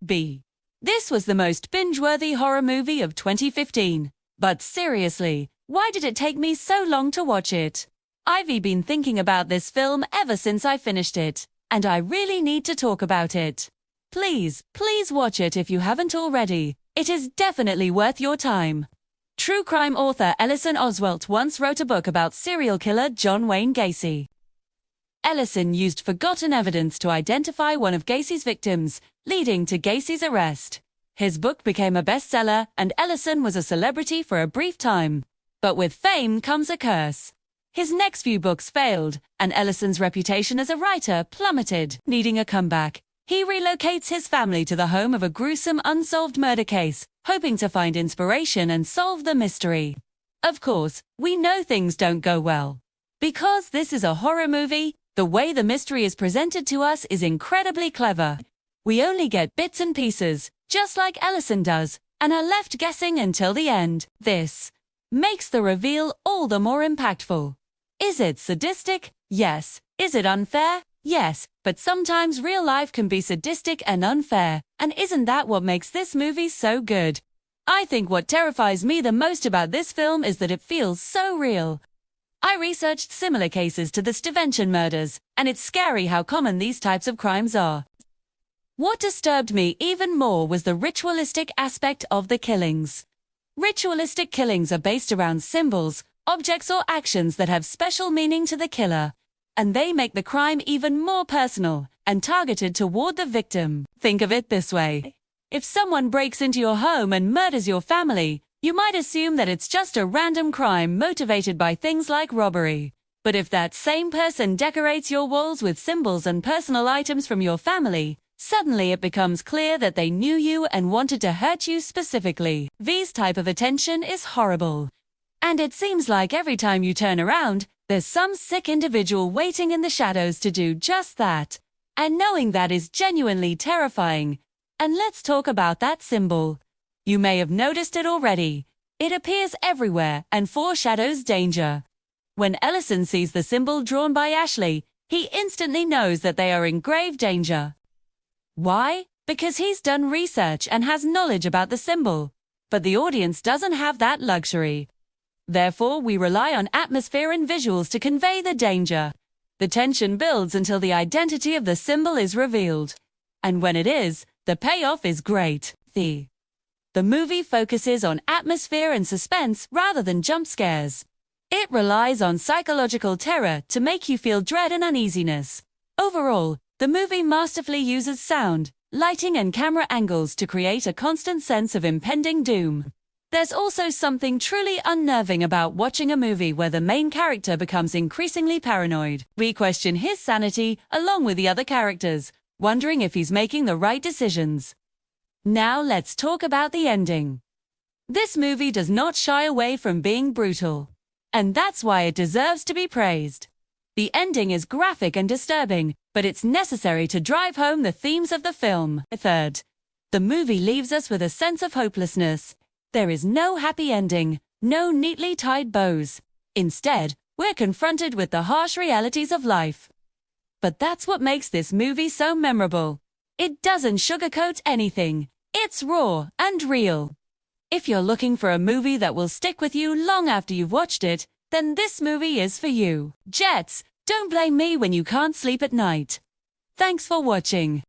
B. This was the most binge-worthy horror movie of 2015. But seriously, why did it take me so long to watch it? I've been thinking about this film ever since I finished it, and I really need to talk about it. Please watch it if you haven't already. It is definitely worth your time. True crime author Ellison Oswalt once wrote a book about serial killer John Wayne Gacy. Ellison used forgotten evidence to identify one of Gacy's victims, leading to Gacy's arrest. His book became a bestseller, and Ellison was a celebrity for a brief time. But with fame comes a curse. His next few books failed, and Ellison's reputation as a writer plummeted. Needing a comeback, he relocates his family to the home of a gruesome unsolved murder case, hoping to find inspiration and solve the mystery. Of course, we know things don't go well. Because this is a horror movie, the way the mystery is presented to us is incredibly clever. We only get bits and pieces, just like Ellison does, and are left guessing until the end. This makes the reveal all the more impactful. Is it sadistic? Yes. Is it unfair? Yes. But sometimes real life can be sadistic and unfair, and isn't that what makes this movie so good? I think what terrifies me the most about this film is that it feels so real. I researched similar cases to the Stevenson murders, and it's scary how common these types of crimes are. What disturbed me even more was the ritualistic aspect of the killings. Ritualistic killings are based around symbols, objects or actions that have special meaning to the killer, and they make the crime even more personal and targeted toward the victim. Think of it this way. If someone breaks into your home and murders your family, you might assume that it's just a random crime motivated by things like robbery. But if that same person decorates your walls with symbols and personal items from your family, suddenly it becomes clear that they knew you and wanted to hurt you specifically. This type of attention is horrible. And it seems like every time you turn around, there's some sick individual waiting in the shadows to do just that. And knowing that is genuinely terrifying. And let's talk about that symbol. You may have noticed it already. It appears everywhere and foreshadows danger. When Ellison sees the symbol drawn by Ashley, he instantly knows that they are in grave danger. Why? Because he's done research and has knowledge about the symbol. But the audience doesn't have that luxury. Therefore, we rely on atmosphere and visuals to convey the danger. The tension builds until the identity of the symbol is revealed. And when it is, the payoff is great. The movie focuses on atmosphere and suspense rather than jump scares. It relies on psychological terror to make you feel dread and uneasiness. Overall, the movie masterfully uses sound, lighting and camera angles to create a constant sense of impending doom. There's also something truly unnerving about watching a movie where the main character becomes increasingly paranoid. We question his sanity along with the other characters, wondering if he's making the right decisions. Now let's talk about the ending. This movie does not shy away from being brutal. And that's why it deserves to be praised. The ending is graphic and disturbing, but it's necessary to drive home the themes of the film. Third, the movie leaves us with a sense of hopelessness. There is no happy ending, no neatly tied bows. Instead, we're confronted with the harsh realities of life. But that's what makes this movie so memorable. It doesn't sugarcoat anything. It's raw and real. If you're looking for a movie that will stick with you long after you've watched it, then this movie is for you. Jets, don't blame me when you can't sleep at night. Thanks for watching.